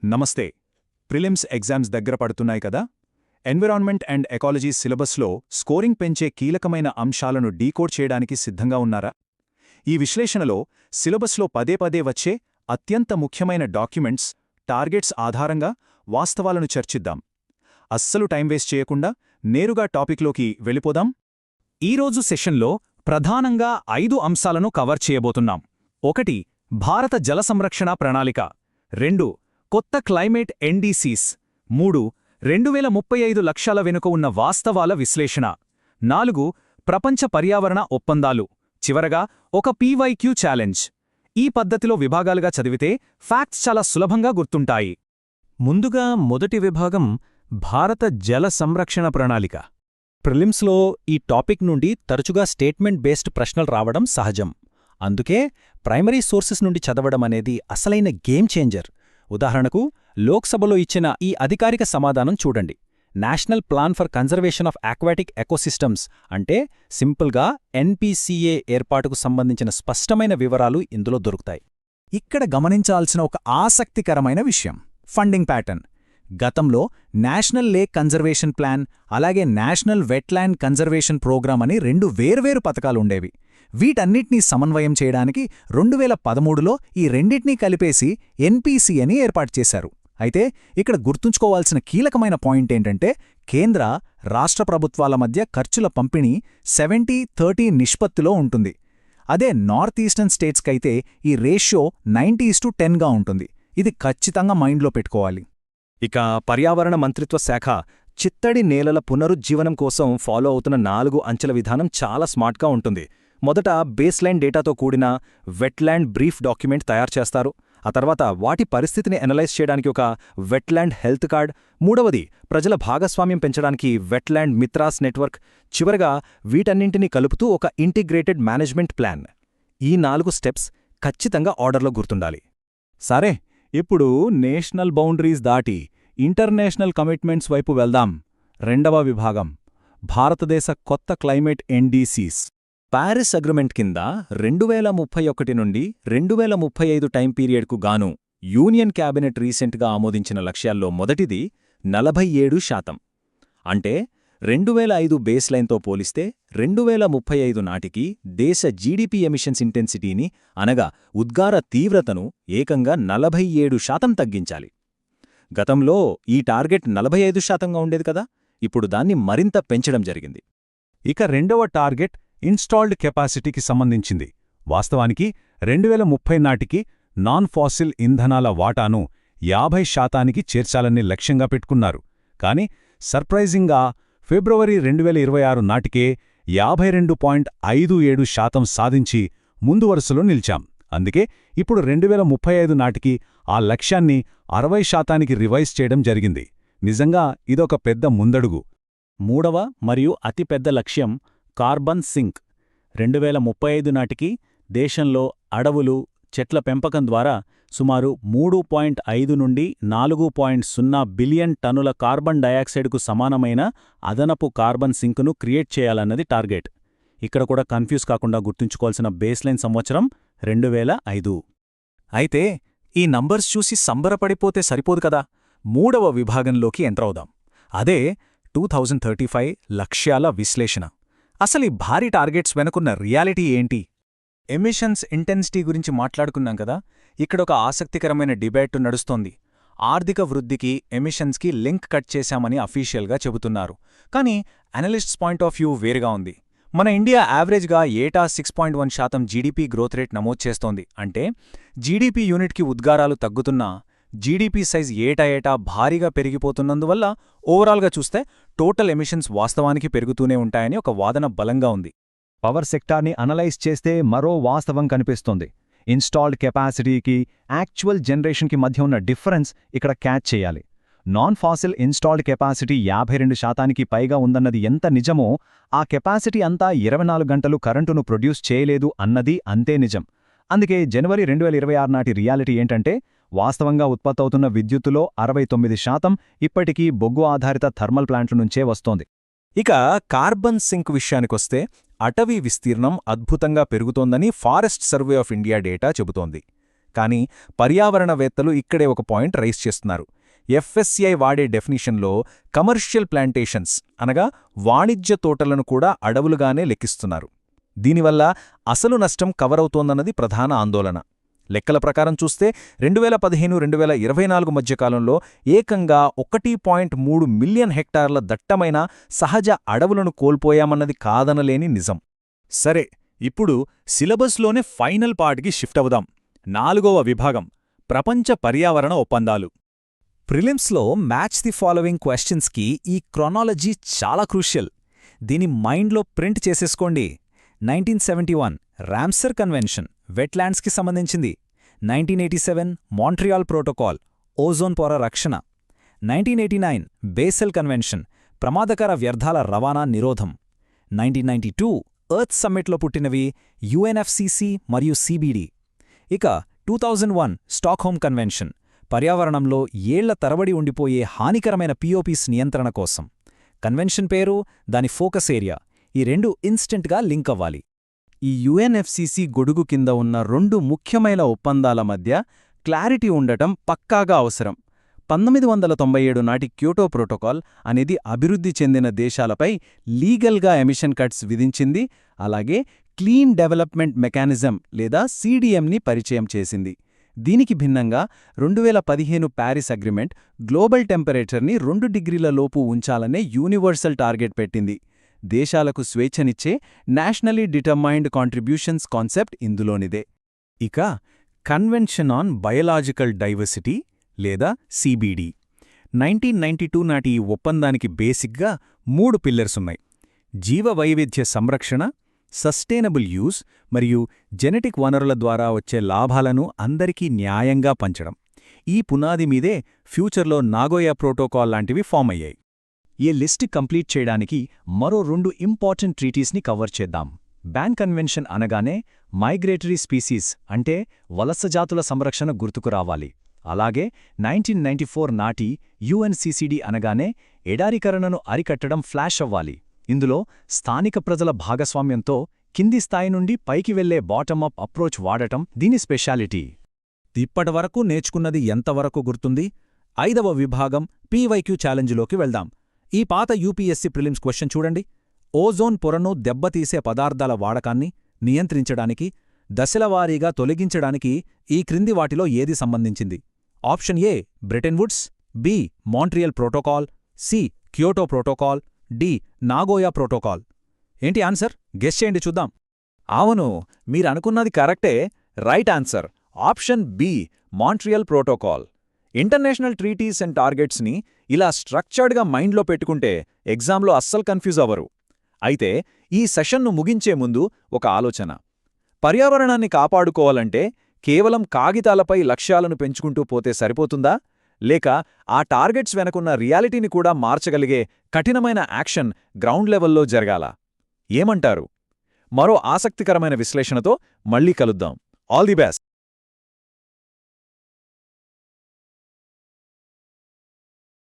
నమస్తే. Prelims exams దగ్గర పడుతున్నాయి కదా. ఎన్విరాన్మెంట్ అండ్ ఎకాలజీ సిలబస్లో స్కోరింగ్ పెంచే కీలకమైన అంశాలను డీకోడ్ చేయడానికి సిద్ధంగా ఉన్నారా? ఈ విశ్లేషణలో సిలబస్లో పదే పదే వచ్చే అత్యంత ముఖ్యమైన డాక్యుమెంట్స్, టార్గెట్స్ ఆధారంగా వాస్తవాలను చర్చిద్దాం. అస్సలు టైం వేస్ట్ చేయకుండా నేరుగా టాపిక్లోకి వెళ్ళిపోదాం. ఈరోజు సెషన్లో ప్రధానంగా 5 అంశాలను కవర్ చేయబోతున్నాం. 1. భారత జల సంరక్షణ ప్రణాళిక. 2. కొత్త క్లైమేట్ ఎన్డీసీస్. 3. 2035 లక్ష్యాల వెనుక ఉన్న వాస్తవాల విశ్లేషణ. 4. ప్రపంచ పర్యావరణ ఒప్పందాలు. చివరగా ఒక పీవైక్యూ ఛాలెంజ్. ఈ పద్ధతిలో విభాగాలుగా చదివితే ఫ్యాక్ట్స్ చాలా సులభంగా గుర్తుంటాయి. ముందుగా మొదటి విభాగం భారత జల సంరక్షణ ప్రణాళిక. ప్రిలిమ్స్లో ఈ టాపిక్ నుండి తరచుగా స్టేట్మెంట్ బేస్డ్ ప్రశ్నలు రావడం సహజం. అందుకే ప్రైమరీ సోర్సెస్ నుండి చదవడం అనేది అసలైన గేమ్ చేంజర్. ఉదాహరణకు లోక్సభలో ఇచ్చిన ఈ అధికారిక సమాధానం చూడండి. National plan for conservation of aquatic ecosystems అంటే సింపుల్గా ఎన్పీసీఏ ఏర్పాటుకు సంబంధించిన స్పష్టమైన వివరాలు ఇందులో దొరుకుతాయి. ఇక్కడ గమనించాల్సిన ఒక ఆసక్తికరమైన విషయం ఫండింగ్ ప్యాటర్న్. గతంలో నేషనల్ లేక్ కన్జర్వేషన్ ప్లాన్, అలాగే నేషనల్ వెట్లాండ్ కన్జర్వేషన్ ప్రోగ్రామ్ అని 2 వేర్వేరు పథకాలుండేవి. వీటన్నిటినీ సమన్వయం చేయడానికి 2013లో ఈ రెండింటినీ కలిపేసి ఎన్పీసీ అని ఏర్పాటు చేశారు. అయితే ఇక్కడ గుర్తుంచుకోవాల్సిన కీలకమైన పాయింట్ ఏంటంటే కేంద్ర, రాష్ట్ర ప్రభుత్వాల మధ్య ఖర్చుల పంపిణీ 70-30 నిష్పత్తిలో ఉంటుంది. అదే నార్త్ ఈస్టర్న్ స్టేట్స్కైతే ఈ రేషియో 90:10గా ఉంటుంది. ఇది ఖచ్చితంగా మైండ్లో పెట్టుకోవాలి. ఇక పర్యావరణ మంత్రిత్వ శాఖ చిత్తడి నేలల పునరుజ్జీవనం కోసం ఫాలో అవుతున్న 4 అంచెల విధానం చాలా స్మార్ట్గా ఉంటుంది. మొదట బేస్లైన్ డేటాతో కూడిన వెట్లాండ్ బ్రీఫ్ డాక్యుమెంట్ తయారు చేస్తారు. ఆ తర్వాత వాటి పరిస్థితిని ఎనలైజ్ చేయడానికి ఒక వెట్లాండ్ హెల్త్ కార్డ్. 3వది ప్రజల భాగస్వామ్యం పెంచడానికి వెట్లాండ్ మిత్రాస్ నెట్వర్క్. చివరగా వీటన్నింటినీ కలుపుతూ ఒక ఇంటిగ్రేటెడ్ మేనేజ్మెంట్ ప్లాన్. ఈ 4 స్టెప్స్ ఖచ్చితంగా ఆర్డర్లో గుర్తుండాలి. సరే, ఇప్పుడు నేషనల్ బౌండరీస్ దాటి ఇంటర్నేషనల్ కమిట్మెంట్స్ వైపు వెళ్దాం. 2వ విభాగం భారతదేశ కొత్త క్లైమేట్ ఎన్డీసీస్. పారిస్ అగ్రిమెంట్ కింద 2031 నుండి 2035 టైం పీరియడ్కు గాను యూనియన్ క్యాబినెట్ రీసెంట్గా ఆమోదించిన లక్ష్యాల్లో మొదటిది 47%. అంటే 2005 బేస్లైన్తో పోలిస్తే 2035 నాటికి దేశ జీడీపీ ఎమిషన్స్ ఇంటెన్సిటీని అనగా ఉద్గార తీవ్రతను ఏకంగా 47% తగ్గించాలి. గతంలో ఈ టార్గెట్ 45%గా ఉండేది కదా. ఇప్పుడు దాన్ని మరింత పెంచడం జరిగింది. ఇక 2వ టార్గెట్ ఇన్స్టాల్డ్ కెపాసిటీకి సంబంధించింది. వాస్తవానికి 2030 నాటికి నాన్ ఫాసిల్ ఇంధనాల వాటాను 50%కి చేర్చాలని లక్ష్యంగా పెట్టుకున్నారు. కాని సర్ప్రైజింగ్గా ఫిబ్రవరి 2026 నాటికే 52.57% సాధించి ముందు వరుసలో నిలిచాం. అందుకే ఇప్పుడు 2035 నాటికి ఆ లక్ష్యాన్ని 60%కి రివైజ్ చేయడం జరిగింది. నిజంగా ఇదొక పెద్ద ముందడుగు. 3వ మరియు అతిపెద్ద లక్ష్యం కార్బన్ సింక్. 2035 నాటికి దేశంలో అడవులు, చెట్ల పెంపకం ద్వారా సుమారు 3.5 నుండి 4.0 బిలియన్ టన్నుల కార్బన్ డయాక్సైడ్కు సమానమైన అదనపు కార్బన్ సింక్ను క్రియేట్ చేయాలన్నది టార్గెట్. ఇక్కడ కూడా కన్ఫ్యూజ్ కాకుండా గుర్తుంచుకోవాల్సిన బేస్లైన్ సంవత్సరం 2005. అయితే ఈ నంబర్స్ చూసి సంబరపడిపోతే సరిపోదు కదా. 3వ విభాగంలోకి ఎంటరవుదాం. అదే 2035 లక్ష్యాల విశ్లేషణ. అసలు ఈ భారీ టార్గెట్స్ వెనుకున్న రియాలిటీ ఏంటి? ఎమిషన్స్ ఇంటెన్సిటీ గురించి మాట్లాడుకున్నాం కదా. ఇక్కడొక ఆసక్తికరమైన డిబేట్ నడుస్తోంది. ఆర్థిక వృద్ధికి ఎమిషన్స్కి లింక్ కట్ చేశామని అఫీషియల్గా చెబుతున్నారు. కానీ అనలిస్ట్స్ పాయింట్ ఆఫ్ వ్యూ వేరుగా ఉంది. మన ఇండియా యావరేజ్గా ఏటా 6.1% జీడీపీ గ్రోత్ రేట్ నమోదు చేస్తోంది. అంటే జీడీపీ యూనిట్కి ఉద్గారాలు తగ్గుతున్నా జీడీపీ సైజ్ ఏటా భారీగా పెరిగిపోతున్నందువల్ల ఓవరాల్గా చూస్తే టోటల్ ఎమిషన్స్ వాస్తవానికి పెరుగుతూనే ఉంటాయని ఒక వాదన బలంగా ఉంది. పవర్ సెక్టార్ని అనలైజ్ చేస్తే మరో వాస్తవం కనిపిస్తోంది. ఇన్స్టాల్డ్ కెపాసిటీకి, యాక్చువల్ జనరేషన్కి మధ్య ఉన్న డిఫరెన్స్ ఇక్కడ క్యాచ్ చేయాలి. నాన్ ఫాసిల్ ఇన్స్టాల్డ్ కెపాసిటీ 52%కి పైగా ఉందన్నది ఎంత నిజమో, ఆ కెపాసిటీ అంతా 24 గంటలు కరెంటును ప్రొడ్యూస్ చేయలేదు అన్నది అంతే నిజం. అందుకే జనవరి 2026 నాటి రియాలిటీ ఏంటంటే వాస్తవంగా ఉత్పత్తవుతున్న విద్యుత్తులో 69% ఇప్పటికీ బొగ్గు ఆధారిత థర్మల్ ప్లాంట్ల నుంచే వస్తోంది. ఇక కార్బన్ సింక్ విషయానికొస్తే అటవీ విస్తీర్ణం అద్భుతంగా పెరుగుతోందని forest survey of India data చెబుతోంది. కానీ పర్యావరణవేత్తలు ఇక్కడే ఒక పాయింట్ రైజ్ చేస్తున్నారు. ఎఫ్ఎస్సిఐ వాడే డెఫినిషన్లో కమర్షియల్ ప్లాంటేషన్స్ అనగా వాణిజ్య తోటలను కూడా అడవులుగానే లెక్కిస్తున్నారు. దీనివల్ల అసలు నష్టం కవరవుతోందన్నది ప్రధాన ఆందోళన. లెక్కల ప్రకారం చూస్తే 2015-2024 మధ్యకాలంలో ఏకంగా 1.3 మిలియన్ హెక్టార్ల దట్టమైన సహజ అడవులను కోల్పోయామన్నది కాదనలేని నిజం. సరే, ఇప్పుడు సిలబస్లోనే ఫైనల్ పార్ట్కి షిఫ్ట్ అవుదాం. 4వ విభాగం ప్రపంచ పర్యావరణ ఒప్పందాలు. ప్రిలిమ్స్లో మ్యాచ్ ది ఫాలోవింగ్ క్వశ్చన్స్కి ఈ క్రొనాలజీ చాలా క్రూషియల్. దీని మైండ్లో ప్రింట్ చేసేసుకోండి. 1971 రామ్సర్ కన్వెన్షన్ వెట్లాండ్స్కి సంబంధించింది. 1987 మాంట్రియాల్ ప్రోటోకాల్ ఓజోన్ పొర రక్షణ. 1989 బేసెల్ కన్వెన్షన్ ప్రమాదకర వ్యర్థాల రవాణా నిరోధం. 1992 ఎర్త్ సమ్మిట్లో పుట్టినవి యుఎన్ఎఫ్సిసి మరియు సిబిడి. ఇక 2001 స్టాక్హోమ్ కన్వెన్షన్ పర్యావరణంలో ఏళ్ల తరబడి ఉండిపోయే హానికరమైన పిఓపిస్ నియంత్రణ కోసం. కన్వెన్షన్ పేరు, దాని ఫోకస్ ఏరియా ఈ రెండు ఇన్స్టెంట్గా లింక్ అవ్వాలి. ఈ యుఎన్ఎఫ్సిసి గొడుగు కింద ఉన్న 2 ముఖ్యమైన ఒప్పందాల మధ్య క్లారిటీ ఉండటం పక్కాగా అవసరం. 1997 నాటి క్యోటో ప్రోటోకాల్ అనేది అభివృద్ధి చెందిన దేశాలపై లీగల్గా ఎమిషన్ కట్స్ విధించింది. అలాగే క్లీన్ డెవలప్మెంట్ మెకానిజం లేదా సిడిఎంని పరిచయం చేసింది. దీనికి భిన్నంగా 2015 ప్యారిస్ అగ్రిమెంట్ గ్లోబల్ టెంపరేచర్ని 2 డిగ్రీల లోపు ఉంచాలనే యూనివర్సల్ టార్గెట్ పెట్టింది. దేశాలకు స్వేచ్ఛనిచ్చే నేషనలీ డిటర్మైన్డ్ కాంట్రిబ్యూషన్స్ కాన్సెప్ట్ ఇందులోనిదే. ఇక కన్వెన్షన్ ఆన్ బయలాజికల్ డైవర్సిటీ లేదా సిబిడి 1992 నాటి ఈ ఒప్పందానికి బేసిక్గా 3 పిల్లర్సున్నాయి: జీవ వైవిధ్య సంరక్షణ, సస్టైనబుల్ యూజ్ మరియు జెనెటిక్ వనరుల ద్వారా వచ్చే లాభాలను అందరికీ న్యాయంగా పంచడం. ఈ పునాది మీదే ఫ్యూచర్లో నాగోయా ప్రోటోకాల్ లాంటివి ఫామ్ అయ్యాయి. ఈ లిస్ట్ కంప్లీట్ చేయడానికి మరో 2 ఇంపార్టెంట్ ట్రీటీస్ని కవర్ చేద్దాం. బ్యాన్ కన్వెన్షన్ అనగానే మైగ్రేటరీ స్పీసీస్ అంటే వలసజాతుల సంరక్షణ గుర్తుకు రావాలి. అలాగే 1994 నాటి యుఎన్సిసిడి అనగానే ఎడారీకరణను అరికట్టడం ఫ్లాష్ అవ్వాలి. ఇందులో స్థానిక ప్రజల భాగస్వామ్యంతో కింది స్థాయి నుండి పైకి వెళ్లే బాటమ్ అప్ అప్రోచ్ వాడటం దీని స్పెషాలిటీ. ఇప్పటివరకు నేర్చుకున్నది ఎంతవరకు గుర్తుంది? 5వ విభాగం పీవైక్యూ ఛాలెంజ్లోకి వెళ్దాం. ఈ పాత యూపీఎస్సీ ప్రిలిమ్స్ క్వశ్చన్ చూడండి. ఓజోన్ పొరను దెబ్బతీసే పదార్థాల వాడకాన్ని నియంత్రించడానికి, దశలవారీగా తొలగించడానికి ఈ క్రింది వాటిలో ఏది సంబంధించింది? Option A Bretton Woods, B Montreal protocol, C Kyoto protocol, D Nagoya protocol. ఏంటి ఆన్సర్? గెస్ చేయండి చూద్దాం. అవును, మీరనుకున్నది కరెక్టే. Right answer option B Montreal protocol. International treaties and టార్గెట్స్ని ఇలా స్ట్రక్చర్డ్గా మైండ్లో పెట్టుకుంటే ఎగ్జామ్లో అస్సలు కన్ఫ్యూజ్ అవ్వరు. అయితే ఈ సెషన్ను ముగించే ముందు ఒక ఆలోచన. పర్యావరణాన్ని కాపాడుకోవాలంటే కేవలం కాగితాలపై లక్ష్యాలను పెంచుకుంటూ పోతే సరిపోతుందా? లేక ఆ టార్గెట్స్ వెనకున్న రియాలిటీని కూడా మార్చగలిగే కఠినమైన యాక్షన్ గ్రౌండ్ లెవెల్లో జరగాలా? ఏమంటారు? మరో ఆసక్తికరమైన విశ్లేషణతో మళ్ళీ కలుద్దాం. All the best.